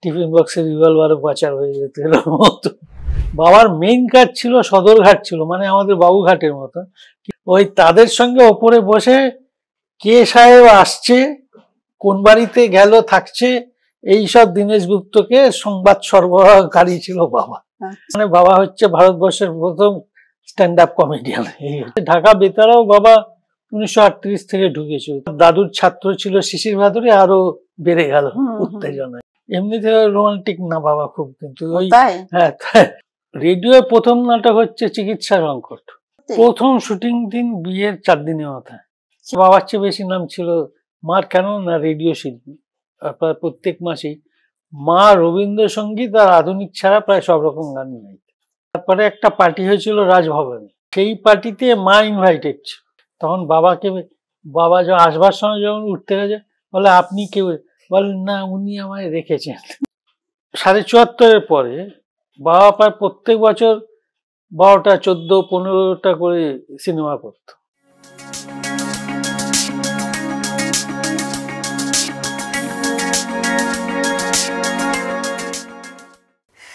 Tiffin বক্সে রিভলভারে পাচার হয়ে যেত এরকম হতো। বাবার মেইন কাজ ছিল সদরঘাট ছিল, মানে আমাদের বাবুঘাটের মতো। ওই তাদের সঙ্গে ওপরে বসে কে সাহেব আসছে, কোন বাড়িতে গেল থাকছে, এইসব দীনেশ গুপ্তকে সংবাদ সরবরাহকারী ছিল বাবা। মানে বাবা হচ্ছে ভারতবর্ষের প্রথম স্ট্যান্ড আপ কমেডিয়ান। ঢাকা বেতারাও বাবা 1938 থেকে ঢুকেছিল। দাদুর ছাত্র ছিল শিশির ভাদুরী, আরো বেড়ে গেল উত্তেজনায়। এমনিতে রোমান্টিক না বাবা খুব, কিন্তু ওই হ্যাঁ রেডিও প্রথম নাটক হচ্ছে চিকিৎসা সংকট। প্রথম শুটিং দিন বিয়ের 4 দিনের মাথায়। বাবার চেয়ে বেশি নাম ছিল মার, কেন না রেডিও শিল্পী। প্রত্যেক মাসেই মা রবীন্দ্রসঙ্গীত আর আধুনিক ছাড়া প্রায় সব রকম গানই গাইতেন। তারপরে একটা পার্টি হয়েছিল রাজভবনে, সেই পার্টিতে মা ইনভাইটেড ছিল। তখন বাবাকে, বাবা যখন আসবার সময় যখন উঠতে গেছে, বলে আপনি কেউ, বলেন না উনি আমায় রেখেছেন। 74 পরে বাবা প্রায় প্রত্যেক বছর 12টা 14 15টা করে সিনেমা করতো।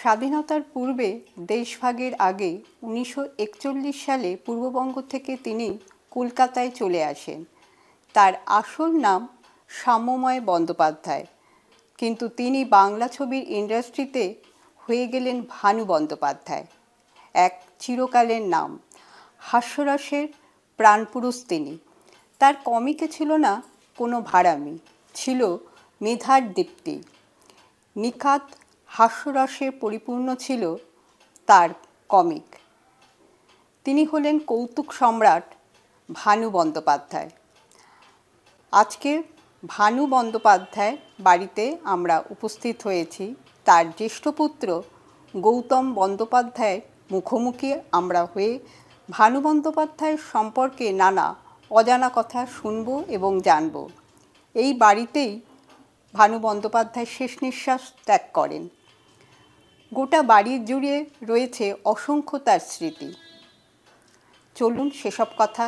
স্বাধীনতার পূর্বে দেশভাগের আগে 1941 সালে পূর্ববঙ্গ থেকে তিনি কলকাতায় চলে আসেন। তার আসল নাম সাম্যময় বন্দ্যোপাধ্যায়, কিন্তু তিনি বাংলা ছবির ইন্ডাস্ট্রিতে হয়ে গেলেন ভানু বন্দ্যোপাধ্যায়, এক চিরকালের নাম। হাস্যরসের প্রাণপুরুষ তিনি। তার কমিকে ছিল না কোনো ভাড়ামি, ছিল মেধার দীপ্তি। নিখাত হাস্যরসে পরিপূর্ণ ছিল তার কমিক। তিনি হলেন কৌতুক সম্রাট ভানু বন্দ্যোপাধ্যায়। আজকে ভানু বন্দ্যোপাধ্যায় বাড়িতে আমরা উপস্থিত হয়েছি। তার জ্যেষ্ঠ পুত্র গৌতম বন্দ্যোপাধ্যায়ের মুখোমুখি আমরা হয়ে ভানু বন্দ্যোপাধ্যায়ের সম্পর্কে নানা অজানা কথা শুনব এবং জানব। এই বাড়িতেই ভানু বন্দ্যোপাধ্যায় শেষ নিঃশ্বাস ত্যাগ করেন। গোটা বাড়ি জুড়ে রয়েছে অসংখ্য তার স্মৃতি। চলুন সেসব কথা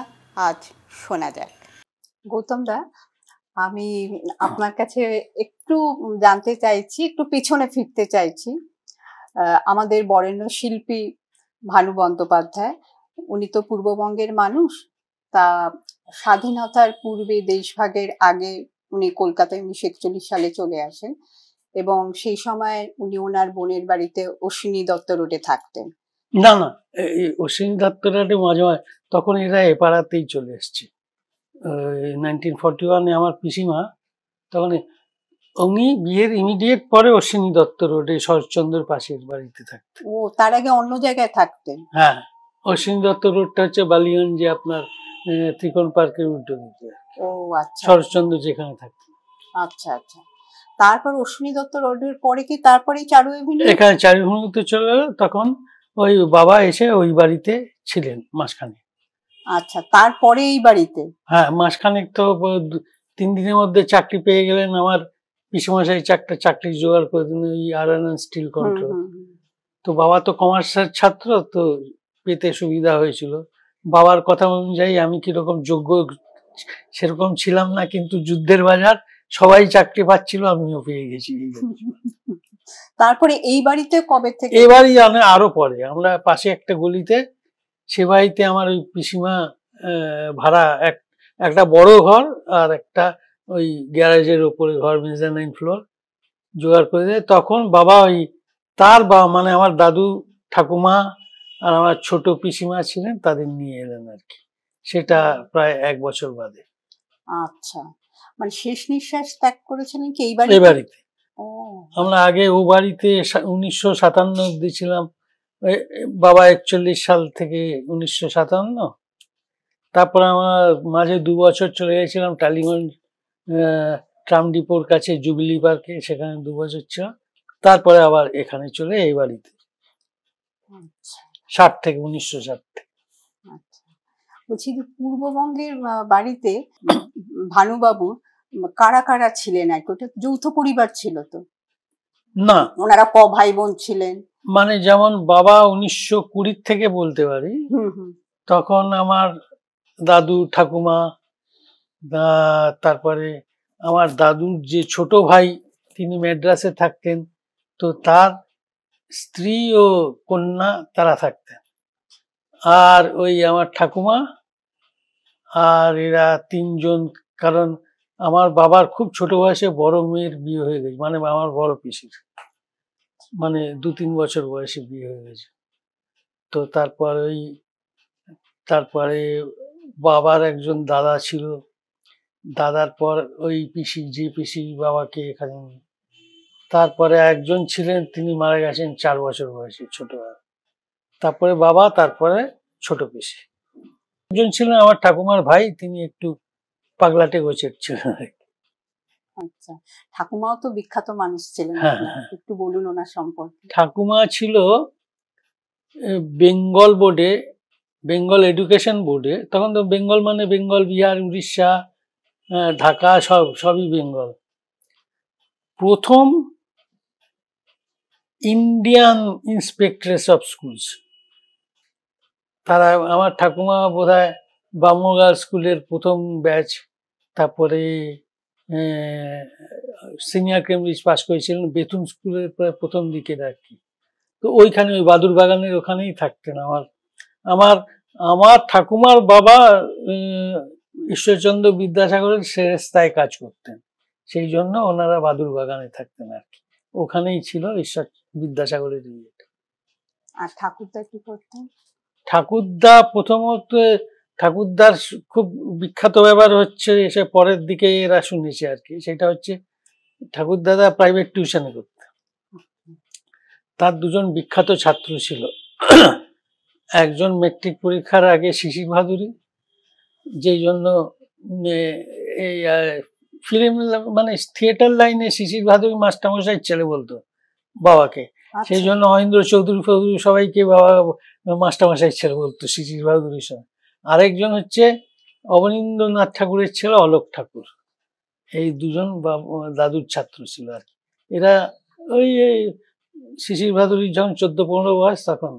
আজ শোনা যাক। গৌতম দা, আমি আপনার কাছে একটু জানতে চাইছি, একটু পিছনে ফিরতে চাইছি। আমাদের বরেণ্য শিল্পী ভানু বন্দ্যোপাধ্যায়, উনি তো পূর্ববঙ্গের মানুষ। তা স্বাধীনতার পূর্বে দেশভাগের আগে উনি কলকাতায় 1941 সালে চলে আসেন এবং সেই সময় উনি ওনার বোনের বাড়িতে অশ্বিনী দত্ত রোডে থাকতেন। না না, অশ্বিনী দত্ত রোডে মাঝে মাঝে, তখন এরা এ পাড়াতেই চলে এসছে। 1941-এ আমার পিসিমা, তখন উনি বিয়ের ইমিডিয়েট পরে অশ্বিনী দত্ত রোডে শরৎচন্দ্রের পাশের বাড়িতে থাকতেন। ও, তার আগে অন্য জায়গায় থাকতেন? হ্যাঁ, অশ্বিনী দত্ত রোডটা হচ্ছে বালিগঞ্জে, আপনার ত্রিকোণ পার্কের উল্টো দিকে। ও আচ্ছা, শরৎচন্দ্র যেখানে থাকতেন। আচ্ছা আচ্ছা। তারপর অশ্বিনী দত্ত রোডের পরে কি তারপরে চারু এভিনিউ? এখানে চারু এভিনিউতে চলে গেল। তখন ওই বাবা এসে ওই বাড়িতে ছিলেন মাসখানেক। আচ্ছা, তারপরে এই বাড়িতে? হ্যাঁ, মাসখানেক। তো 3 দিনের মধ্যে চাকরি পেয়ে গেলেন। আমার পিসমশাই চাকরি জোগাড় করে দিন, ওই আয়রন অ্যান্ড স্টিল কন্ট্রোল। তো বাবা তো কমার্সের ছাত্র, তো পেতে সুবিধা হয়েছিল। বাবার কথা অনুযায়ী আমি কিরকম যোগ্য সেরকম ছিলাম না, কিন্তু যুদ্ধের বাজার, সবাই চাকরি পাচ্ছিল, আমিও পেয়ে গেছি। তারপরে এই বাড়িতে কবে থেকে? এই বাড়ি আরো পরে, আমরা পাশে একটা গলিতে, সে বাড়িতে আমার ওই পিসিমা ভাড়া একটা বড় ঘর আর একটা ওই গ্যারেজের ওপরে ঘর, মেজানাইন ফ্লোর জোগাড় করে দেয়। তখন বাবা ওই তার বাবা, মানে আমার দাদু ঠাকুমা আর আমার ছোট পিসিমা ছিলেন, তাদের নিয়ে এলেন আর কি। সেটা প্রায় 1 বছর বাদে। আচ্ছা, মানে শেষ নিঃশ্বাস ত্যাগ করেছিলেন কি এই বাড়িতে? আমরা আগে ও বাড়িতে 1957 অব্দি ছিলাম। বাবা 41 সাল থেকে 1957। তারপর আমার মাঝে 2 বছর চলে গেছিলাম টালিগঞ্জ ট্রাম ডিপোর কাছে জুবিলি পার্কে, সেখানে 2 বছর ছিল। তারপরে আবার এখানে চলে এই বাড়িতে 60 থেকে 1960 থেকে। বলছি যে পূর্ববঙ্গের বাড়িতে ভানুবাবু কারা কারা ছিলেন? আর ওটা যৌথ পরিবার ছিল তো? না, ওনারা ক ভাই বোন ছিলেন? মানে যেমন বাবা 1920 থেকে বলতে পারি। তখন আমার দাদু ঠাকুমা, তারপরে আমার দাদুর যে ছোট ভাই, তিনি ম্যাড্রাসে থাকতেন, তো তার স্ত্রী ও কন্যা তারা থাকতেন, আর ওই আমার ঠাকুমা আর এরা তিনজন। কারণ আমার বাবার খুব ছোট বয়সে বড় মেয়ের বিয়ে হয়ে গেছে, মানে আমার বড় পিসির, মানে 2-3 বছর বয়সে বিয়ে হয়ে গেছে। তো তারপরে বাবার একজন দাদা ছিল, দাদার পর ওই পিসি, যে পিসি বাবাকে এখানে, তারপরে একজন ছিলেন, তিনি মারা গেছেন 4 বছর বয়সে, ছোট। তারপরে বাবা, তারপরে ছোট পিসি। একজন ছিলেন আমার ঠাকুমার ভাই, তিনি একটু পাগলাটে গোছের ছিলেন। আচ্ছা, ঠাকুমাও তো বিখ্যাত মানুষ ছিলেন, হ্যাঁ, একটু বলুন ওনার সম্পর্কে। ঠাকুমা ছিল বেঙ্গল বোর্ডে, বেঙ্গল এডুকেশন বোর্ডে, তখন তো বেঙ্গল মানে বেঙ্গল, বিহার, উড়িষ্যা, ঢাকা, সবই বেঙ্গল। প্রথম ইন্ডিয়ান ইন্সপেক্টরেস অফ স্কুলস, তারা। আমার ঠাকুমা বোধহয় বামুগাঁ স্কুলের প্রথম ব্যাচ, তারপরে সিনিয়র কেমব্রিজ পাস করেছিলেন, বেতুন স্কুলের প্রায় প্রথম দিকে আর কি। তো ওইখানে ওই বাদুর বাগানের ওখানেই থাকতেন আমার আমার ঠাকুমার বাবা ঈশ্বরচন্দ্র বিদ্যাসাগরের সেরেস্তায় কাজ করতেন, সেই জন্য ওনারা বাদুর বাগানে থাকতেন আর কি, ওখানেই ছিল ঈশ্বর বিদ্যাসাগরের বিয়েটা। আর ঠাকুরদা কি করতেন? ঠাকুরদা প্রথমত, ঠাকুরদার খুব বিখ্যাত ব্যাপার হচ্ছে, এসে পরের দিকে এরা শুনেছে আর কি, সেটা হচ্ছে ঠাকুরদাদা প্রাইভেট টিউশনে করতেন। তার দুজন বিখ্যাত ছাত্র ছিল, একজন মেট্রিক পরীক্ষার আগে শিশির ভাদুরী, যেই জন্য এই ফিল্ম মানে থিয়েটার লাইনে শিশির ভাদুরী মাস্টারমশাই ছেলে বলতো বাবাকে, সেই জন্য মহেন্দ্র চৌধুরী ফৌধুরী সবাইকে বাবা মাস্টারমশাই ছেলে বলতো শিশির ভাদুরীর সঙ্গে। আরেকজন হচ্ছে অবনীন্দ্রনাথ ঠাকুরের ছেলে অলোক ঠাকুর, এই দুজন দাদুর ছাত্র ছিল আর কি। এরা ওই শিশির ভাদুরীর যখন 14-15 বয়স, তখন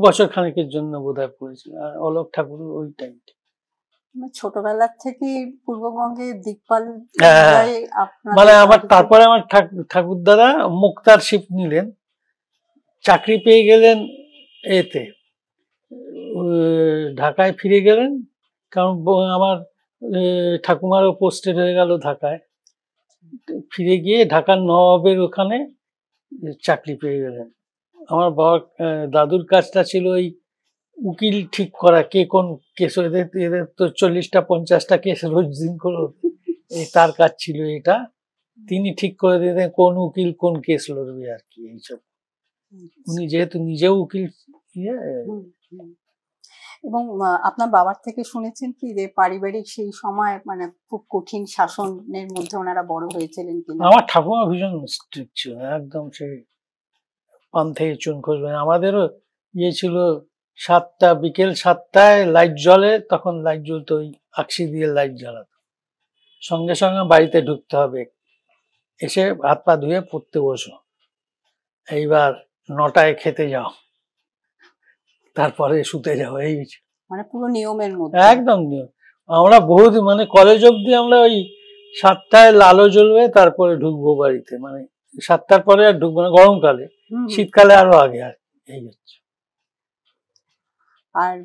বছর খানেকের জন্য বোধহয় পড়েছিল, আর অলোক ঠাকুর ওই টাইমটা। ছোটবেলার থেকে পূর্ববঙ্গে দিকপাল, মানে তারপরে আমার ঠাকুরদাদা মুক্তারশিপ নিলেন, চাকরি পেয়ে গেলেন এতে, ঢাকায় ফিরে গেলেন, কারণ আমার ঠাকুমারও পোস্টেড হয়ে গেল ঢাকায়। ফিরে গিয়ে ঢাকার নবাবের ওখানে চাকরি পেয়ে গেলেন। আমার বাবার দাদুর কাজটা ছিল ওই উকিল ঠিক করা, কে কোন কেস, এদের তো 40টা 50টা কেস রোজ দিন করে, তার কাজ ছিল এটা। তিনি ঠিক করে দিতেন কোন উকিল কোন কেস লড়বে আর কি, এইসব। উনি যেহেতু নিজেও উকিল। এবং আপনার বাবার থেকে শুনেছেন কি যে পারিবারিক সেই সময় মানে খুব কঠিন শাসনের মধ্যে ওনারা বড় হয়েছিলেন কিনা? আমার ঠাকুমা ভীষণ স্ট্রিক্ট ছিল, একদম সেই পান থেকে চুন খসবে। আমাদেরও ছিল, বিকেল 7টায় লাইট জ্বলে, তখন লাইট জ্বলতো, ওই আকশি দিয়ে লাইট জ্বালাতো, সঙ্গে সঙ্গে বাড়িতে ঢুকতে হবে, এসে হাত পা ধুয়ে পড়তে বসো, এইবার 9টায় খেতে যাও, তারপরে শুতে যাও, এই মানে পুরো নিয়মের মধ্যে, একদম নিয়ম। আমরা বহুত মানে কলেজ অব্দি আমরা ওই 7টায় আলো জ্বলবে, তারপরে ঢুকবো বাড়িতে, মানে 7টার পরে আর ঢুকবো না গরমকালে, শীতকালে আরো আগে, আর এই হচ্ছে। আর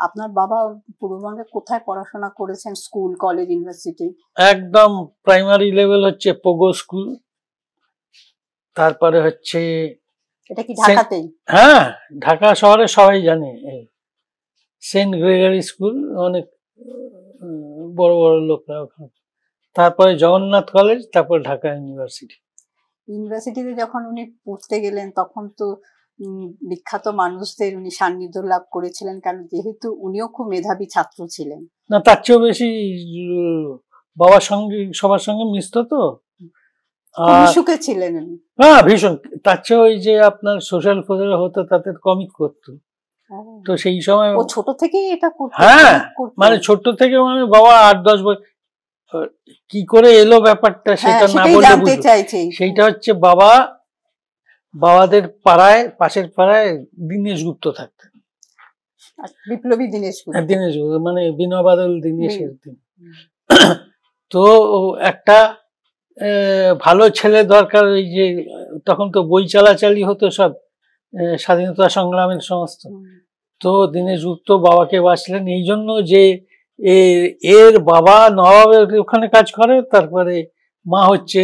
আপনার বাবা পূর্ববঙ্গে কোথায় পড়াশোনা করেছেন, স্কুল, কলেজ, ইউনিভার্সিটি? একদম প্রাইমারি লেভেল হচ্ছে পোগো স্কুল, তারপরে হচ্ছে, এটা কি ঢাকাতেই? হ্যাঁ, ঢাকা শহরে সবাই জানে, সেন্ট গ্রেগরি স্কুল, অনেক বড় বড় লোকরা ওখানে। তারপরে জগন্নাথ কলেজ, তারপর ঢাকা ইউনিভার্সিটি। ইউনিভার্সিটিতে যখন উনি পড়তে গেলেন, তখন তো বিখ্যাত মানুষদের উনি সান্নিধ্য লাভ করেছিলেন, কারণ যেহেতু উনিও খুব মেধাবী ছাত্র ছিলেন। না, তার চেয়েও বেশি বাবার সঙ্গে সবার সঙ্গে মিশতো তো, সুখে ছিলেন। হ্যাঁ, ভীষণ। তার চেয়ে ওই যে আপনার সোশ্যাল ফোজার হতো, তাতে কমিক করতো, তো সেই সময় ছোট থেকেই এটা করতো। হ্যাঁ, মানে ছোট থেকে, মানে বাবা 8-10 বছর কি করে এলো ব্যাপারটা, সেটা না বললে বুঝতে, সেইটা হচ্ছে বাবাদের পাড়ায়, পাশের পাড়ায় দীনেশ গুপ্ত থাকতেন, বিপ্লবী দীনেশ গুপ্ত, মানে বিনয় বাদল দীনেশের দিন। তো একটা ভালো ছেলে দরকার। ওই যে তখন তো বই চালাচালি হতো সব, স্বাধীনতা সংগ্রামের সমস্ত। তো দীনেশগুপ্ত বাবাকে বাঁচলেন এই জন্য যে এর বাবা নবাবের ওখানে কাজ করে, তারপরে মা হচ্ছে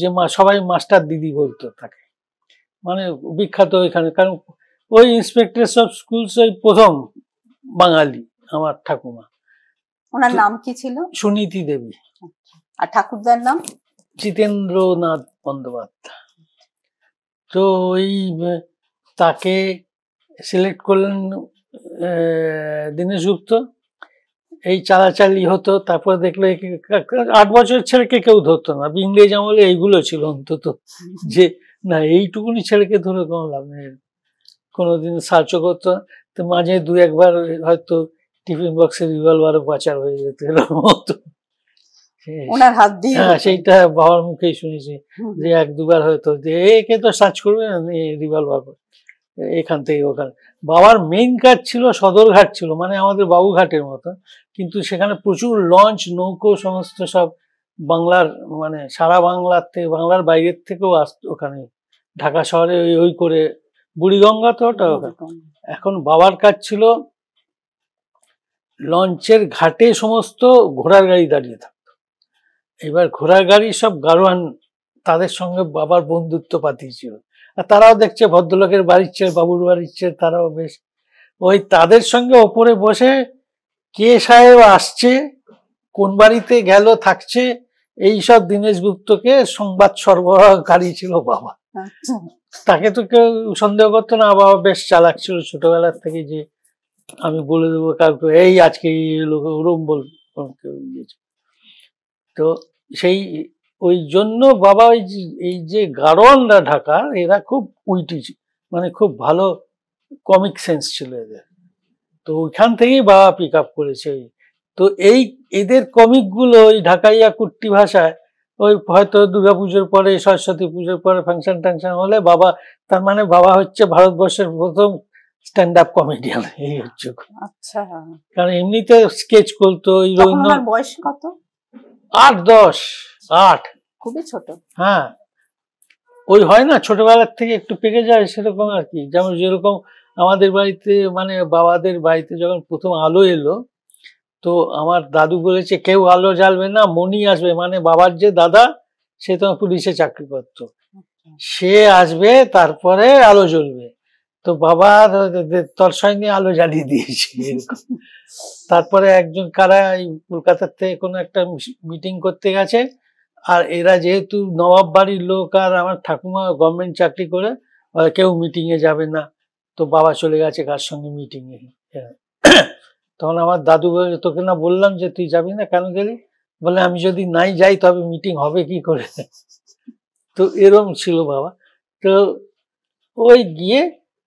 যে মা, সবাই মাস্টার দিদি বলতো তাকে, মানে বিখ্যাত ওইখানে। কারণ ওই ইন্সপেক্টর অফ স্কুলস ওই প্রথম বাঙালি আমার ঠাকুমা। ওনার নাম কি ছিল? সুনীতি দেবী। আর ঠাকুরদার নাম? জিতেন্দ্রনাথ বন্দ্যোপাধ্যায়। তো ওই তাকে সিলেক্ট করলেন দীনেশগুপ্ত। এই চালাচালি হতো, তারপর দেখলো 8 বছরের ছেলেকে কেউ ধরতো না। ইংরেজ আমলে এইগুলো ছিল অন্তত, যে না এইটুকুনি ছেলেকে ধরে কোনো লাভ নেই, কোনোদিন সার্চও করতো। তো মাঝে 2-1 বার হয়তো টিফিন বক্সে রিভলভারও পাচার হয়ে যেত, এরকম হতো। ওনার হাত দিয়ে? হ্যাঁ, সেইটা বাবার মুখেই শুনেছি যে 1-2 বার হয়তো যে একে তো সার্চ করবে না, রিভলভার এখান থেকে ওখানে। বাবার মেইন কাজ ছিল সদরঘাট ছিল, মানে আমাদের বাবুঘাটের মতো, কিন্তু সেখানে প্রচুর লঞ্চ নৌকো সমস্ত সব বাংলার, মানে সারা বাংলার থেকে, বাংলার বাইরের থেকেও আসতো ওখানে। ঢাকা শহরে ওই করে বুড়িগঙ্গা তো ওটা ওখানে। এখন বাবার কাজ ছিল লঞ্চের ঘাটে সমস্ত ঘোড়ার গাড়ি দাঁড়িয়ে থাকতো। এবার ঘোড়ার গাড়ি সব গাড়োয়ান, তাদের সঙ্গে বাবার বন্ধুত্ব পাতিয়েছিল। আর তারাও দেখছে ভদ্রলোকের বাড়ির ছেলে, বাবুর বাড়ির ছেলে, তারাও বেশ ওই তাদের সঙ্গে ওপরে বসে কে সাহেব আসছে, কোন বাড়িতে গেল থাকছে, এইসব দীনেশগুপ্তকে সংবাদ সরবরাহকারী ছিল বাবা। তাকে তো কেউ সন্দেহ করতো না, বাবা বেশ চালাক ছিল ছোটবেলার থেকে, যে আমি বলে দেবো কাউকে এই আজকে এই লোক ওরম বল। তো সেই ওই জন্য বাবা এই যে গাড়োয়ানরা ঢাকার, এরা খুব উইটি, মানে খুব ভালো কমিক সেন্স ছিল এদের। তো ওইখান থেকেই বাবা পিক আপ করেছে। তো এই এদের কমিক গুলো ওই ঢাকাইয়া কুট্টি ভাষায়, ওই হয়তো দুর্গাপুজোর পরে, সরস্বতী পুজোর পরে ফাংশন টাংশন হলে বাবা, তার মানে বাবা হচ্ছে ভারতবর্ষের প্রথম স্ট্যান্ড আপ কমেডিয়ান। এই হচ্ছে। আচ্ছা। কারণ এমনিতে স্কেচ করতো। ওনার বয়স কত? 8-10-8, খুবই ছোট। হ্যাঁ, ওই হয় না ছোটবেলার থেকে একটু পেকে যায় সেরকম আর কি। যেমন যেরকম আমাদের বাড়িতে, মানে বাবাদের বাড়িতে যখন প্রথম আলো এলো, তো আমার দাদু বলেছে কেউ আলো জ্বালবে না, মনি আসবে, মানে বাবার যে দাদা, সে তো পুলিশে চাকরি করতো, সে আসবে তারপরে আলো জ্বলবে। তো বাবা তরসাই নিয়ে আলো জ্বালিয়ে দিয়েছে। তারপরে একজন কারা কলকাতার থেকে কোনো একটা মিটিং করতে গেছে, আর এরা যেহেতু নবাব বাড়ির লোক, আর আমার ঠাকুমা গভর্নমেন্ট চাকরি করে, কেউ মিটিং এ যাবে না। তো বাবা চলে গেছে কার সঙ্গে মিটিং এ। তখন আমার দাদু বলে, তোকে না বললাম যে তুই যাবি না, কেন গেলি? বলে আমি যদি নাই যাই তবে মিটিং হবে কি করে। তো এরম ছিল বাবা। তো ওই গিয়ে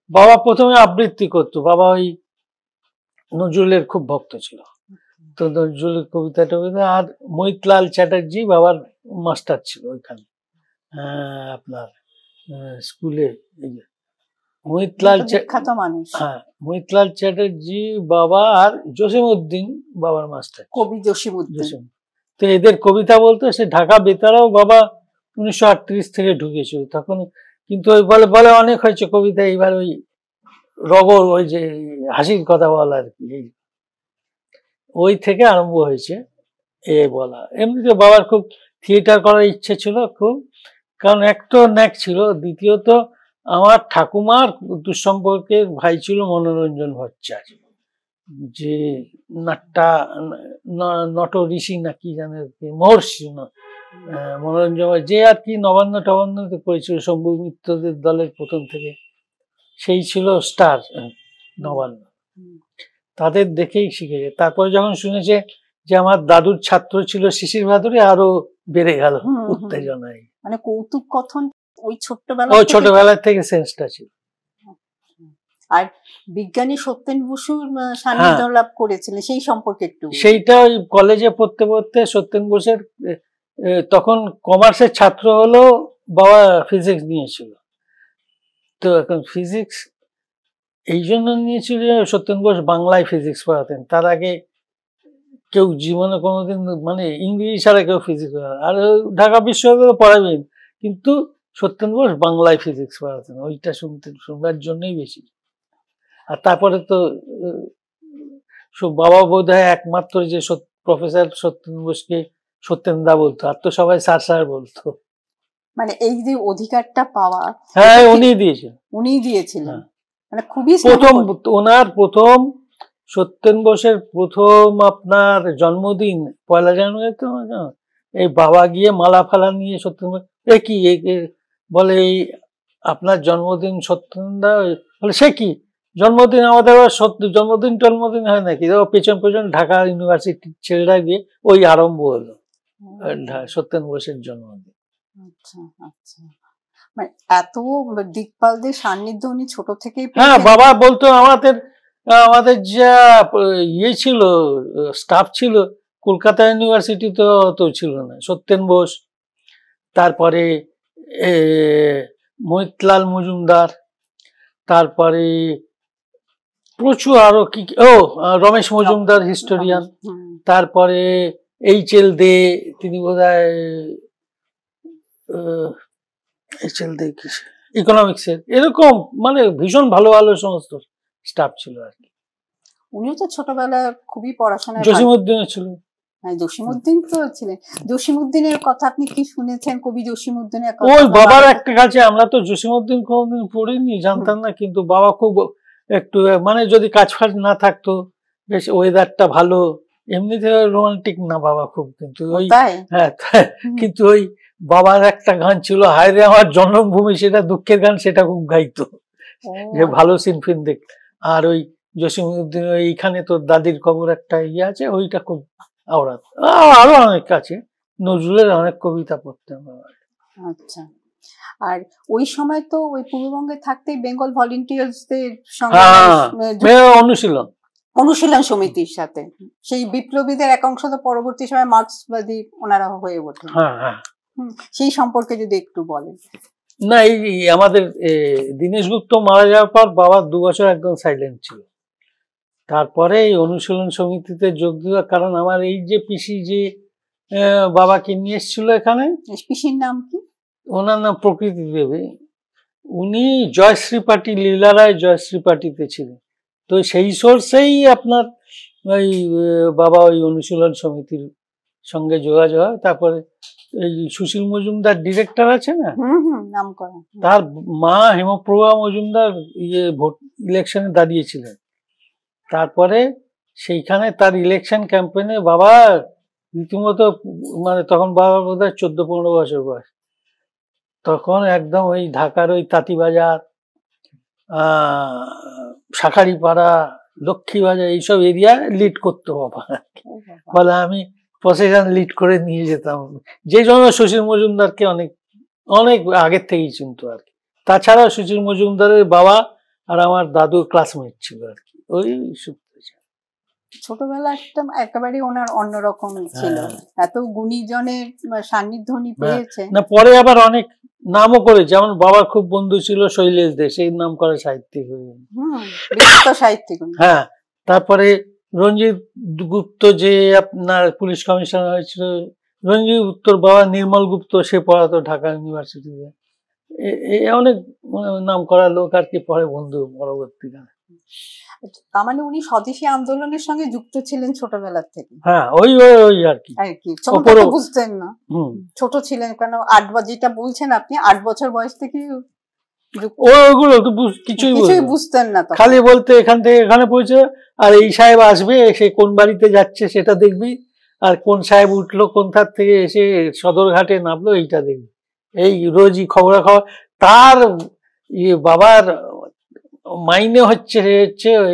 বাবা প্রথমে আবৃত্তি করতো। বাবা ওই নজরুলের খুব ভক্ত ছিল, তো নজরুলের কবিতা টবিতা। আর মৈতলাল চ্যাটার্জি বাবার মাস্টার ছিল ওইখানে, আপনার স্কুলে। মৈতলাল, হ্যাঁ, মৈতলাল চ্যাটার্জি বাবা, আর জসিমউদ্দিন বাবার মাস্টার, কবি জসিমউদ্দিন। তো এদের কবিতা বলতে সে ঢাকা বেতারাও বাবা 1938 থেকে ঢুকেছিল তখন। কিন্তু ওই বলে বলে অনেক হয়েছে কবিতা, এইবার ওই রগর, ওই যে হাসির কথা বলা আর কি, ওই থেকে আরম্ভ হয়েছে এ বলা। এমনিতে বাবার খুব থিয়েটার করার ইচ্ছে ছিল খুব, কারণ এক তো ন্যাক ছিল, দ্বিতীয়ত আমার ঠাকুমার দুঃসম্পর্কের ভাই ছিল মনোরঞ্জন ভট্টাচার্য, যে নট ঋষি না কি জানে, মহর্ষি মনোরঞ্জন, যে আর কি নবান্ন টবান্নতে করেছিল শম্ভু মিত্রদের দলের প্রথম থেকে, সেই ছিল স্টার নবান্ন। তাদের দেখেই শিখেছে। তারপরে যখন শুনেছে যে আমার দাদুর ছাত্র ছিল শিশির ভাদুরী, আরো বেড়ে গেল উত্তেজনায়। মানে কৌতুক কথন ওই ছোটবেলা থেকে সেন্সটা ছিল। আর বিজ্ঞানী সত্যেন বসুর সান্নিধ্য লাভ করেছিলেন, সেই সম্পর্কে একটু। সেইটা ওই কলেজে পড়তে পড়তে সত্যেন বসুর, তখন কমার্সের ছাত্র হলো, বাবা ফিজিক্স নিয়েছিল। তো এখন ফিজিক্স এই জন্য নিয়েছিল, সত্যেন বোস বাংলায় ফিজিক্স পড়াতেন। তার আগে কেউ জীবনে কোনোদিন মানে ইংরেজি ছাড়া কেউ ফিজিক্স আর ঢাকা বিশ্ববিদ্যালয়ে পড়াবেন, কিন্তু সত্যেন্দ্র বোস বাংলায় ফিজিক্স পড়াতেন, ওইটা শুনবার জন্যই বেশি। আর তারপরে তো বাবা বোধ হয় একমাত্র যে প্রফেসর সত্যেন্দ্র বোসকে সত্যেন্দা বলতো, আর তো সবাই স্যার স্যার বলতো। মানে এই যে অধিকারটা পাওয়া, হ্যাঁ উনিই দিয়েছেন, উনিই দিয়েছিলেন। মানে খুবই প্রথম ওনার প্রথম সত্যেন্দ্র বোসের প্রথম আপনার জন্মদিন 1 জানুয়ারি তো এই বাবা গিয়ে মালা ফালা নিয়ে সত্যেন্দ্র কি বলে এই আপনার জন্মদিন সত্যেন্দা, বলে সে কি জন্মদিন আমাদের জন্মদিন টন্মদিন হয় নাকি, পেছন পেছন ঢাকা ইউনিভার্সিটির ছেলেরা গিয়ে ওই আরম্ভ হলো সত্যেন্দ্র বোসের জন্মদিন। আচ্ছা আচ্ছা, মানে এত দিকপালদের সান্নিধ্য উনি ছোট থেকেই। হ্যাঁ বাবা বলতো আমাদের যা ইয়ে ছিল স্টাফ ছিল কলকাতা ইউনিভার্সিটি তো ছিল না, সত্যেন বোস, তারপরে মহিতলাল মজুমদার, তারপরে প্রচুর আরো কি রমেশ মজুমদার হিস্টোরিয়ান, তারপরে এইচ.এল. দে, তিনি বোধহয় এইচ.এল. দে ইকোনমিক্সের, এরকম মানে ভীষণ ভালো ভালো সমস্ত স্টাফ ছিল আর কি। উনিও তো ছোটবেলা খুবই পড়াশোনায়, জসিমউদ্দিনও ছিল। হ্যাঁ জসিমউদ্দিন তো ছিলেন। জসিমউদ্দিনের কথা আপনি কি শুনেছেন? কবি জসিমউদ্দিনের কথা ওই বাবার একটা কাছে, আমরা তো জসিমউদ্দিন কোনোদিন পড়িনি, জানতাম না, কিন্তু বাবা খুব একটু মানে যদি কাজ ফাজ না থাকতো, বেশ ওয়েদারটা ভালো, এমনিতে রোমান্টিক না বাবা খুব, কিন্তু ওই হ্যাঁ কিন্তু ওই বাবার একটা গান ছিল হায়রে আমার জন্মভূমি, সেটা দুঃখের গান, সেটা খুব গাইতো যে ভালো সিন ফিন দেখ। আর ওই জসিমউদ্দিন এইখানে তো দাদির কবর একটা ইয়ে আছে, ওইটা খুব আওড়াত, আরো অনেক আছে, নজরুলের অনেক কবিতা পড়তেন। আচ্ছা, আর ওই সময় তো ওই পূর্ববঙ্গে থাকতেই বেঙ্গল ভলেন্টিয়ার্সদের সঙ্গে অনুশীলন সমিতির সাথে সেই বিপ্লবীদের এক অংশ তো পরবর্তী সময় মার্ক্সবাদী ওনারা হয়ে ওঠেন। সেই সম্পর্কে যদি একটু বলেন। না এই আমাদের দীনেশ গুপ্ত মারা যাওয়ার পর বাবা 2 বছর একদম সাইলেন্ট ছিল, তারপরে এই অনুশীলন সমিতিতে যোগ দেওয়ার কারণ আমার এই যে পিসি যে বাবাকে নিয়ে এসেছিল এখানে, পিসির নাম কি? ওনার নাম প্রকৃতি দেবী, উনি জয়শ্রী পার্টি, লীলারায় জয়শ্রী পার্টিতে ছিলেন, তো সেই সোর্সেই আপনার ওই বাবা ওই অনুশীলন সমিতির সঙ্গে যোগাযোগ হয়। তারপরে এই সুশীল মজুমদার ডিরেক্টর আছে না, নাম করা, তার মা হেমপ্রভা মজুমদার ভোট ইলেকশনে দাঁড়িয়েছিলেন, তারপরে সেইখানে তার ইলেকশন ক্যাম্পেইনে বাবা রীতিমতো মানে তখন বাবা বোধহয় 14-15 বছর বয়স, তখন একদম ওই ঢাকার ওই তাঁতিবাজার, শাঁখারীপাড়া, লক্ষ্মীবাজার এইসব এরিয়া লিড করতো বাবা, বলে আমি প্রসেশন লিড করে নিয়ে যেতাম, যে জন্য সুশীল মজুমদারকে অনেক অনেক আগের থেকেই চিনতো আর কি। তাছাড়া সুশীল মজুমদারের বাবা আর আমার দাদু ক্লাসমেট ছিল আর কি, ওই ছোটবেলা একটা একেবারে ওনার অন্যরকম ছিল, এত গুণীজনের সান্নিধ্য উনি পেয়েছেন। না পরে আবার অনেক নামও করে, যেমন বাবার খুব বন্ধু ছিল শৈলেশ দে, সেই নাম করা সাহিত্যিক হয়ে সাহিত্যিক। হ্যাঁ, তারপরে রঞ্জিত গুপ্ত যে আপনার পুলিশ কমিশনার হয়েছিল, রঞ্জিত গুপ্তর বাবা নির্মল গুপ্ত, সে পড়াতো ঢাকা ইউনিভার্সিটিতে, অনেক নাম করা লোক আর কি, পরে বন্ধু পরবর্তীকালে। তার মানে উনি স্বদেশী আন্দোলনের সঙ্গে যুক্ত ছিলেন ছোটবেলার থেকে। হ্যাঁ ওই আর কি বুঝতেন না, ছোট ছিলেন কেন, যেটা বলছেন আপনি 8 বছর বয়স থেকে ওগুলো তো কিছুই বুঝতেন না, খালি বলতে এখান থেকে এখানে পৌঁছে, আর এই সাহেব আসবে, সে কোন বাড়িতে যাচ্ছে সেটা দেখবি, আর কোন সাহেব উঠলো কোন ধার থেকে এসে সদরঘাটে নামলো এইটা দেখবি, এই রোজই খবরাখবর। তার বাবার মাইনে হচ্ছে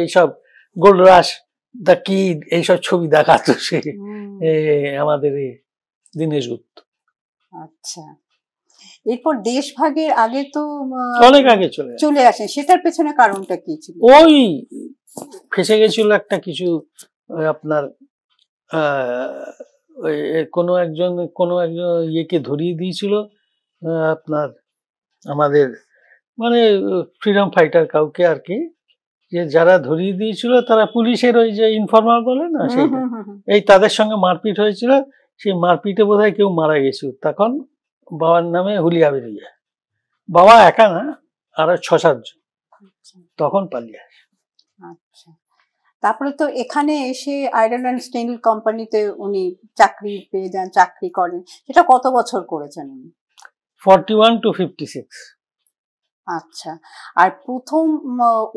এইসব গোলরাস দা কি এইসব ছবি দেখাতো সে আমাদের দীনেশ গুপ্ত। আচ্ছা, এরপর দেশভাগের আগে তো অনেক আগে চলে আসে, সেটার পেছনে কারণটা কি ছিল? ওই ফেসে গেছিল একটা কিছু, আপনার কোনো একজন ইয়েকে ধরিয়ে দিয়েছিল আপনার আমাদের মানে ফ্রিডম ফাইটার কাউকে আর কি, যে যারা ধরিয়ে দিয়েছিল তারা পুলিশের ওই যে ইনফরমার বলে না সেইটা, এই তাদের সঙ্গে মারপিট হয়েছিল। সেই মারপিটে বোধহয় কেউ মারা গেছিল, তখন বাবার নামে হুলিয়া বেরিয়ে যায়। বাবা একা না, আরো 6-7 জন তখন পালিয়ে আসে। আচ্ছা, তারপরে তো এখানে এসে আয়রন অ্যান্ড স্টিল কোম্পানিতে উনি চাকরি পেয়ে যান, চাকরি করেন। সেটা কত বছর করেছেন উনি? 41 to 56। আচ্ছা, আর প্রথম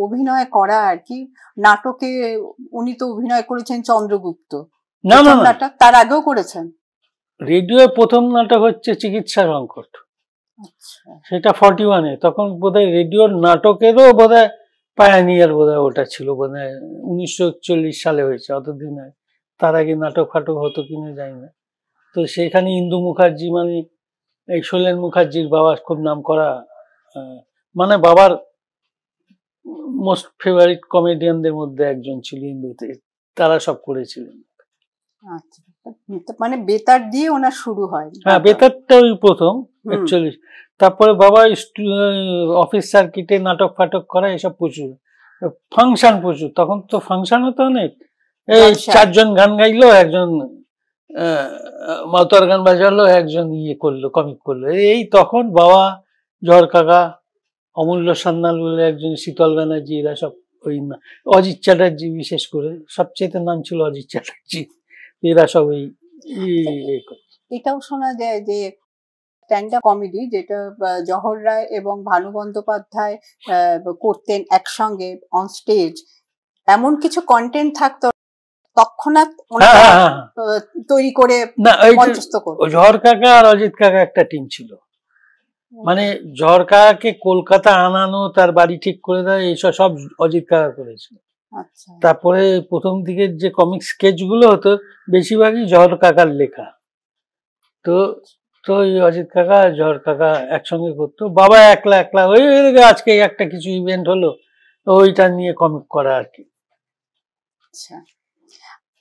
অভিনয় করা আর কি নাটকে উনি তো অভিনয় করেছেন চন্দ্রগুপ্ত। না না না, নাটক তার আগেও করেছেন। রেডিও প্রথম নাটক হচ্ছে চিকিৎসা সংকট, আচ্ছা, সেটা 41-এ। তখন বোধহয় রেডিওর নাটকেরও বোধহয় পায়ানিয়ার বোধহয় ওটা ছিল, বোধহয় 1941 সালে হয়েছে, অতদিন আগে। তার আগে নাটক ফাটক হতো কিনা জানি না। তো সেখানে ইন্দু মুখার্জি, মানে এই শৈলেন মুখার্জির বাবা, খুব নাম করা, মানে বাবার মোস্ট ফেভারিট কমেডিয়ানদের মধ্যে একজন ছিল ইন্দুতে, তারা সব করেছিলেন। আচ্ছা, মানে বেতার দিয়ে ওনার শুরু হয়। হ্যাঁ, বেতারটা ওই প্রথম 41। তারপরে বাবা অফিস সার্কিটে নাটক ফাটক করা, এসব প্রচুর ফাংশন, প্রচুর। তখন তো ফাংশন হতো অনেক। এই 4 জন গান গাইলো, একজন মাউতার গান বাজালো, একজন ইয়ে করলো, কমিক করলো। এই তখন বাবা, জহর কাকা, অমূল্য সান্যাল বলে একজন, শীতল ব্যানার্জি, এরা সব ওই অজিত চ্যাটার্জি, বিশেষ করে সবচেয়ে নাম ছিল অজিত চ্যাটার্জি, এরা সব ওই। এটাও শোনা যায় যে স্ট্যান্ড আপ কমেডি যেটা জহর রায় এবং ভানু বন্দ্যোপাধ্যায় করতেন একসঙ্গে অন স্টেজ, এমন কিছু কন্টেন্ট থাকতো তৎক্ষণাৎ তৈরি করে মঞ্চস্থ করতেন। জহর কাকা আর অজিত কাকা একটা টিম ছিল, মানে জহর কাকাকে কলকাতা আনানো, তার বাড়ি ঠিক করে দেয়, এইসব সব অজিত কাকা করেছিল। তারপরে প্রথম দিকের যে কমিক স্কেচ গুলো হতো বেশিরভাগই জহর কাকার লেখা। তো তো অজিত কাকা জহর কাকা একসঙ্গে করতো। বাবা একলা একলা ওই আজকে একটা কিছু ইভেন্ট হলো, ওইটা নিয়ে কমিক করা আর কি। আচ্ছা,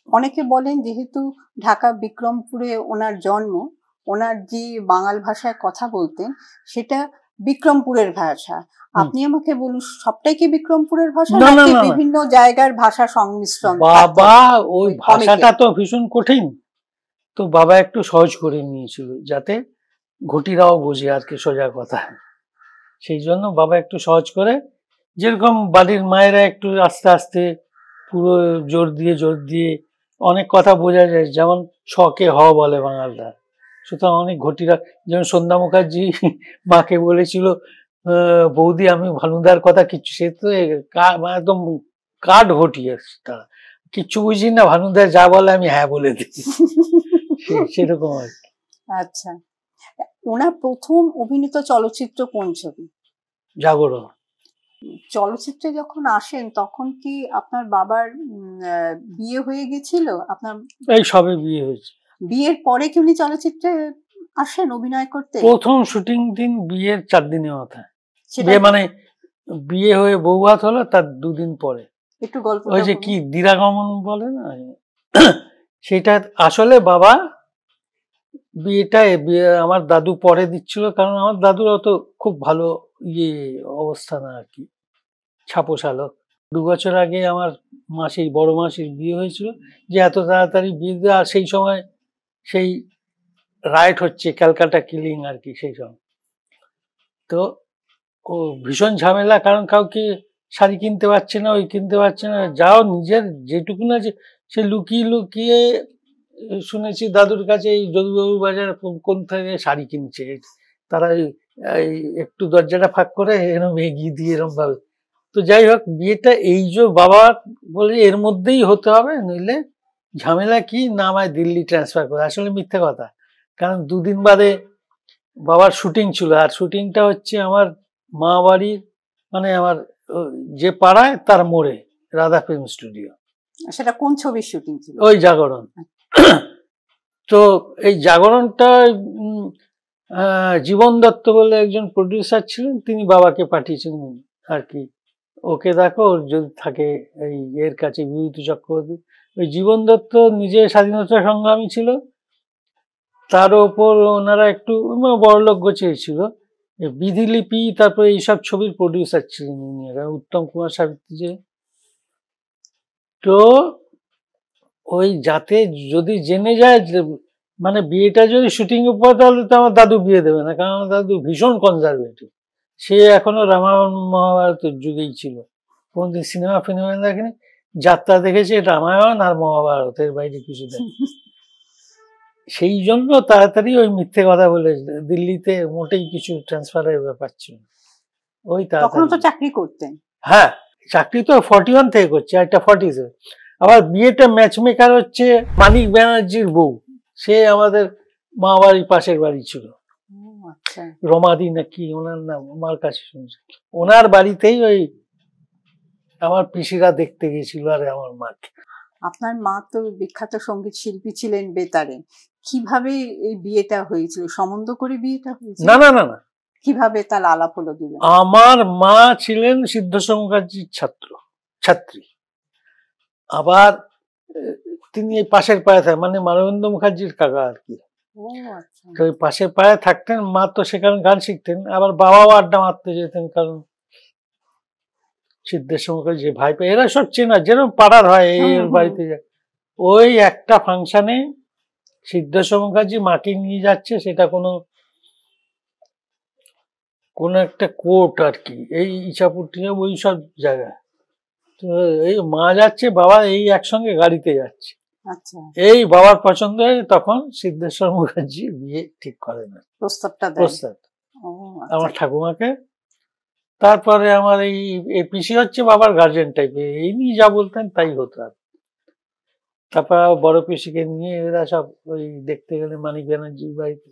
অনেকে বলেন যেহেতু ঢাকা বিক্রমপুরে ওনার জন্ম, ওনার যে বাঙাল ভাষায় কথা বলতেন সেটা বিক্রমপুরের ভাষা। আপনি আমাকে বলুন, সবটাই কি বিক্রমপুরের ভাষা নাকি বিভিন্ন জায়গার ভাষা সংমিশ্রণ? বাবা ওই ভাষাটা তো ভীষণ কঠিন, তো বাবা একটু সহজ করে নিয়েছিল যাতে ঘটিরাও বোঝে আর কি, সোজা কথা। সেই জন্য বাবা একটু সহজ করে, যেরকম বাড়ির মায়েরা একটু আস্তে আস্তে পুরো জোর দিয়ে অনেক কথা বোঝা যায়, যেমন শকে হ বলে বাঙালরা। সুতরাং অনেক ঘটিরা, যেমন সন্ধ্যা মুখার্জি মাকে বলেছিল, বৌদি আমি ভানুদার কথা কিচ্ছু, সে তো একদম কাঠ ঘটিয়ে, তারা কিচ্ছু বুঝি না, ভানুদা যা বলে আমি হ্যাঁ বলে দিই, সেরকম আর কি। আচ্ছা, ওনার প্রথম অভিনীত চলচ্চিত্র কোন ছবি? জাগরণ। চলচ্চিত্রে যখন আসেন তখন কি আপনার বাবার বিয়ে হয়ে গেছিল? আপনার এই সবে বিয়ে হয়েছে। বিয়ের পরে কি উনি চলচ্চিত্রে আসেন অভিনয় করতে? প্রথম শুটিং দিন বিয়ের 4 দিনের মাথায়, বিয়ে মানে বিয়ে হয়ে বৌভাত হলো তার 2 দিন পরে। একটু গল্প, ওই যে কি দিরাগমন বলে না, সেটা আসলে বাবা বিয়েটা আমার দাদু পরে দিচ্ছিল, কারণ আমার দাদুর অত খুব ভালো ইয়ে অবস্থা না আর কি, ছাপোশালো। 2 বছর আগে আমার মাসির, বড় মাসির বিয়ে হয়েছিল, যে এত তাড়াতাড়ি বিয়ে দেওয়া, আর সেই সময় সেই রাইট হচ্ছে, ক্যালকাটা কিলিং আর কি সেই সময়। তো ও ভীষণ ঝামেলা, কারণ কাউকে শাড়ি কিনতে পারছে না, ওই কিনতে পারছে না, যাও নিজের যেটুকু না, যে সে লুকিয়ে লুকিয়ে শুনেছি দাদুর কাছে এই যদুবাবু বাজার কোন থেকে শাড়ি কিনছে, তারা একটু দরজাটা ফাঁক করে এরম এগিয়ে দিয়ে এরম ভাবে। তো যাই হোক, বিয়েটা এই যে বাবা বলে এর মধ্যেই হতে হবে, নইলে ঝামেলা কি না, আমায় দিল্লি ট্রান্সফার করে। আসলে মিথ্যে কথা, কারণ 2 দিন বাদে বাবার শুটিং ছিল, আর শুটিংটা হচ্ছে আমার মা বাড়ির, মানে আমার যে পাড়ায় তার মোড়ে রাধা ফিল্ম স্টুডিও। সেটা কোন ছবির শুটিং ছিল? ওই জাগরণ। তো এই জাগরণটা জীবন দত্ত বলে একজন প্রডিউসার ছিলেন, তিনি বাবাকে পাঠিয়েছিলেন আর কি, ওকে দেখো ওর যদি থাকে এই এর কাছে, বিভূত চক্রবর্তী। ওই জীবন দত্ত নিজে স্বাধীনতা সংগ্রামী ছিল, তার ওপর ওনারা একটু বড়লোক গোছেছিল। বিধিলিপি, তারপরে এইসব ছবির প্রডিউসার ছিলেন উনি, উত্তম কুমার সাবিত্রী যে তো ওই যাতে যদি জেনে যায় যে মানে বিয়েটা যদি শুটিং এর পর, তাহলে তো আমার দাদু বিয়ে দেবে না, কারণ আমার দাদু ভীষণ কনজারভেটিভ। সে এখনো রামায়ণ মহাভারতের যুগেই ছিল, কোনদিন সিনেমা ফিনেমা দেখেনি, যাত্রা দেখেছে রামায়ণ আর মহাভারতের বাইরে কিছু দেখে। সেই জন্য তাড়াতাড়ি ওই মিথ্যে কথা বলে দিল্লিতে মোটেই কিছু ট্রান্সফারের ব্যাপার ছিল ওই তখন তো তাড়াতাড়ি। চাকরি করতেন। হ্যাঁ, চাকরি তো 41 থেকে করছে, একটা 47। আবার বিয়েটা ম্যাচ মেকার হচ্ছে মানিক ব্যানার্জির বউ, সে আমাদের মা বাড়ির পাশের বাড়ি ছিল, আচ্ছা, রমাদি নাকি ওনার নাম, আমার কাছে শুনছি। ওনার বাড়িতেই ওই আমার পিসিরা দেখতে গেছিল আর আমার মাকে। আপনার মা তো বিখ্যাত সঙ্গীত শিল্পী ছিলেন বেতারে, কিভাবে এই বিয়েটা হয়েছিল? সম্বন্ধ করে বিয়েটা হয়েছিল? না না না না, কিভাবে তার আলাপ হলো দিলেন? আমার মা ছিলেন সিদ্ধেশ্বর মুখার্জির ছাত্রী। আবার তিনি এই পাশের পায়ে থাকেন, মানে মানবেন্দ্র মুখার্জির কাকা আর কি। ও আচ্ছা। তো ওই পাশের পায়ে থাকতেন, মা তো সেখানে গান শিখতেন, আবার বাবাও আড্ডা মারতে যেতেন, কারণ সিদ্ধেশ্বর মুখার্জি ভাই এরা সব চেনা, যেরকম পাড়ার হয় এর বাড়িতে যায়। ওই একটা ফাংশনে সিদ্ধেশ্বর মুখার্জি মাকে নিয়ে যাচ্ছে, সেটা কোনো একটা কোর্ট আর কি, এই ইছাপুর ওই সব জায়গায়। তো এই মা যাচ্ছে, বাবা এই একসঙ্গে গাড়িতে যাচ্ছে। আচ্ছা, এই বাবার পছন্দ হয়ে তখন সিদ্ধেশ্বর মুখার্জি বিয়ে ঠিক করে না, প্রস্তাবটা দেন। প্রস্তাব ও আমার আচ্ছা। ঠাকুমাকে। তারপরে আমার এই পিসি হচ্ছে বাবার গার্জেন টাইপের, এই নিয়ে যা বলতেন তাই হতো। আর তারপর বড় পিসিকে নিয়ে এরা সব ওই দেখতে গেলে মানিক ব্যানার্জির বাড়িতে।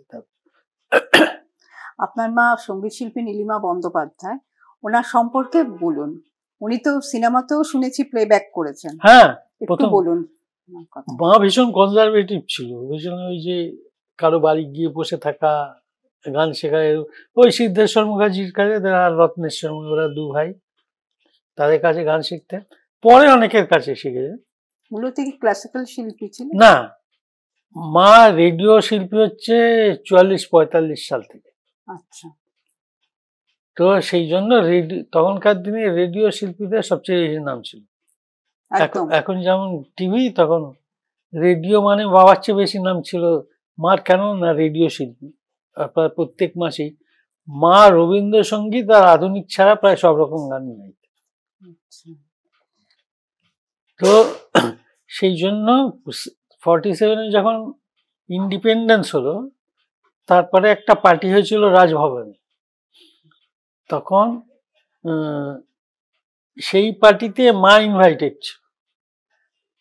আপনার মা সঙ্গীত শিল্পী নীলিমা বন্দ্যোপাধ্যায়, ওনার সম্পর্কে বলুন। উনি তো সিনেমাতেও শুনেছি প্লেব্যাক করেছেন। হ্যাঁ, একটু প্রথম বলুন ওনার কথা। মা ভীষণ কনজারভেটিভ ছিল, ভীষণ ওই যে কারো বাড়ি গিয়ে বসে থাকা, গান শেখায়। ওই সিদ্ধেশ্বর মুখার্জির কাছে আর রত্নেশ্বর মুখার্জি, ওরা দু ভাই, তাদের কাছে গান শিখতেন, পরে অনেকের কাছে শিখেছে। মূলত কি ক্লাসিক্যাল শিল্পী ছিলেন? না, মা রেডিও শিল্পী হচ্ছে 44-45 সাল থেকে। আচ্ছা, তো সেই জন্য তখনকার দিনে রেডিও শিল্পীদের সবচেয়ে বেশি নাম ছিল। একদম। এখন যেমন টিভি, তখন রেডিও মানে বাবার চেয়ে বেশি নাম ছিল মার। কেন না, রেডিও শিল্পী। প্রায় প্রত্যেক মাসেই মা রবীন্দ্রসঙ্গীত আর আধুনিক ছাড়া প্রায় সব রকম গানই গাইত। আচ্ছা, তো সেই জন্য 47-এ যখন ইন্ডিপেন্ডেন্স হলো, তারপরে একটা পার্টি হয়েছিল রাজভবনে। তখন সেই পার্টিতে মা ইনভাইটেড ছিল,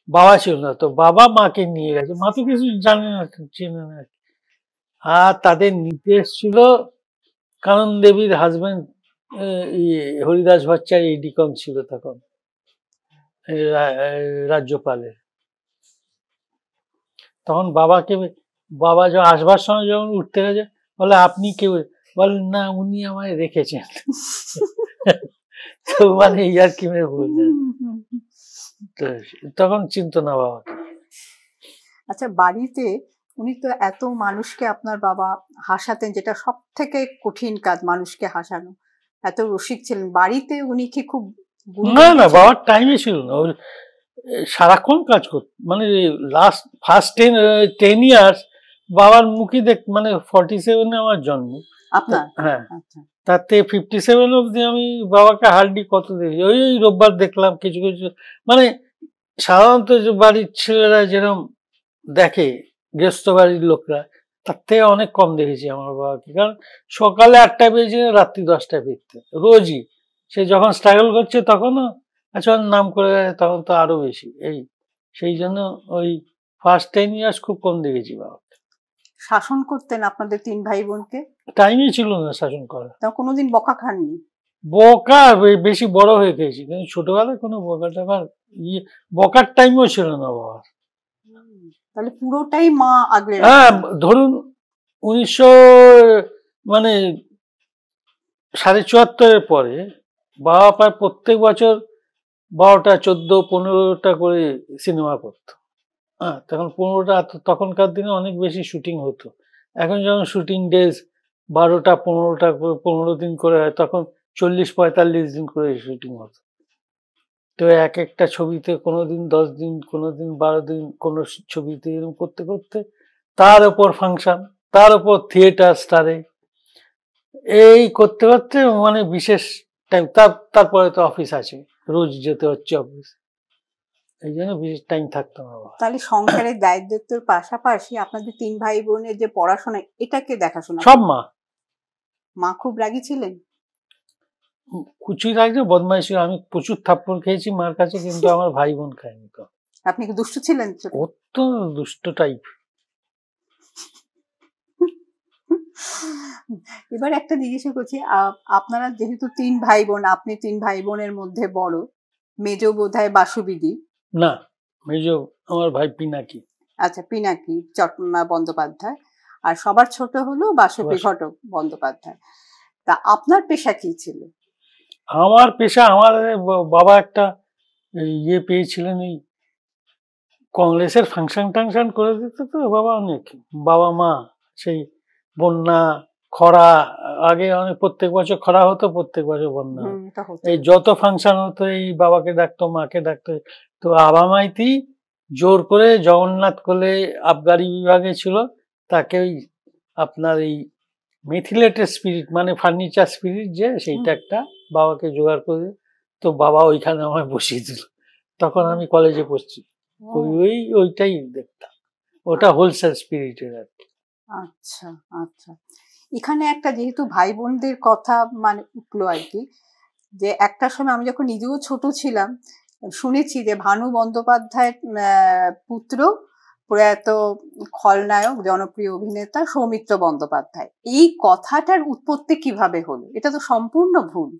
বাবা ছিল না। তো বাবা মাকে নিয়ে গেছে, মা তো কিছু জানে না, চেনে না। আর তাদের নিতে এসেছিল কানন দেবীর হাজবেন্ড হরিদাস ভট্টাচার্য, এডিকম ছিল তখন রাজ্যপালের। তখন বাবা যখন আসবার সময় যখন উঠতে গেছে, বলে আপনি কেউ? বলেন না, উনি আমায় রেখেছেন। তো মানে ইয়ার কি মেয়ে বলছেন, তখন চিন্তা না বাবাকে। আচ্ছা, বাড়িতে উনি তো এত মানুষকে আপনার বাবা হাসাতেন, যেটা সব থেকে কঠিন কাজ, মানুষকে হাসানো। এত রসিক ছিলেন, বাড়িতে উনি কি খুব না না, বাবার টাইমে ছিল না, ওর সারাক্ষণ কাজ করত। মানে ফার্স্ট 10 ইয়ার্স বাবার মুখই মানে 47-এ আমার জন্ম আপনার। হ্যাঁ, আচ্ছা, তাতে 57 অব্দি আমি বাবাকে হার্ডলি কত দেখি, ওই রোববার দেখলাম কিছু কিছু। মানে সাধারণত যে বাড়ির ছেলেরা যেরকম দেখে, গৃহস্থ বাড়ির লোকরা, তার থেকে অনেক কম দেখেছি আমার বাবাকে। কারণ সকালে 8টায় বেজে রাত্রি 10টায় ফিরতে রোজই। সে যখন স্ট্রাগল করছে তখনও, আচ্ছা নাম করে তখন তো আরো বেশি। সেই জন্য ওই ফার্স্ট 10 ইয়ার্স খুব কম দেখেছি বাবা। শাসন করতেন আপনাদের 3 ভাই বোনকে? টাইমই ছিল না শাসন করা। তা কোনোদিন বকা খাননি? বকা বেশি বড় হয়ে গেছি, কিন্তু ছোটবেলায় কোনো বকা টাকার বকার টাইমও ছিল না বাবার। তাহলে পুরোটাই মা আগলে হ্যাঁ, রাখতেন। ধরুন 1900 মানে 74.5-এর পরে বাবা প্রায় প্রত্যেক বছর 12টা 14-15টা করে সিনেমা করতো। হ্যাঁ, তখন 15টা, তখনকার দিনে অনেক বেশি শুটিং হতো। এখন যখন শুটিং ডেজ 12টা 15টা করে 15 দিন করে হয়, তখন 40-45 দিন করে শুটিং হতো। তো এক একটা ছবিতে কোনোদিন 10 দিন, কোনোদিন 12 দিন, কোনো ছবিতে এরকম করতে করতে তার উপর ফাংশন, তার উপর থিয়েটার স্টারে, এই করতে করতে মানে বিশেষ টাইম। তারপরে তো অফিস আছে, রোজ যেতে হচ্ছে অফিস, এই জন্য বিশেষ টাইম থাকতো না। তাহলে সংসারের দায়িত্বের পাশাপাশি আপনাদের 3 ভাই বোনের যে পড়াশোনা, এটাকে দেখাশোনা সব মা। মা খুব রাগী ছিলেন? কুচি রাখছে, বদমাইশি। আমি প্রচুর থাপ্পড় খেয়েছি মার কাছে, কিন্তু আমার ভাই বোন খায়নি তো। আপনি কি দুষ্টু ছিলেন? অত দুষ্ট টাইপ। এবার একটা জিজ্ঞাসা করছি, আপনারা যেহেতু 3 ভাই বোন, আপনি 3 ভাই বোনের মধ্যে বড়, মেজো বোধহয় বাসুবিদি? না, মেজো আমার ভাই পিনাকি। আচ্ছা, পিনাকি বন্দ্যোপাধ্যায়। আর সবার ছোট হলো বাসুপি ঘটক বন্দ্যোপাধ্যায়। তা আপনার পেশা কি ছিল? আমার পেশা, আমার বাবা একটা ইয়ে পেয়েছিলেন, এই কংগ্রেসের ফাংশন টাংশন করে দিত তো বাবা অনেক। বাবা মা সেই বন্যা, খরা, আগে অনেক প্রত্যেক বছর খরা হতো, প্রত্যেক বছর বন্যা, এই যত ফাংশন হতো এই বাবাকে ডাকতো, মাকে ডাকতো। তো আবামাইতি জোর করে জগন্নাথ কোলে আবগারি বিভাগে ছিল, তাকে ওই আপনার এই মেথিলেটেড স্পিরিট মানে ফার্নিচার স্পিরিট যে সেইটা একটা বাবাকে জোগাড় করে, তো বাবা ওইখানে আমায় বসিয়ে দিল। তখন আমি কলেজে পড়ছি, ওইটাই দেখতাম, ওটা হোলসেল স্পিরিটের আর কি। আচ্ছা আচ্ছা, এখানে একটা যেহেতু ভাই বোনদের কথা মানে উঠলো আর কি, যে একটা সময় আমি যখন নিজেও ছোট ছিলাম শুনেছি যে ভানু বন্দ্যোপাধ্যায়ের পুত্র প্রয়াত খলনায়ক জনপ্রিয় অভিনেতা সৌমিত্র বন্দ্যোপাধ্যায়, এই কথাটার উৎপত্তি কিভাবে হলো? এটা তো সম্পূর্ণ ভুল।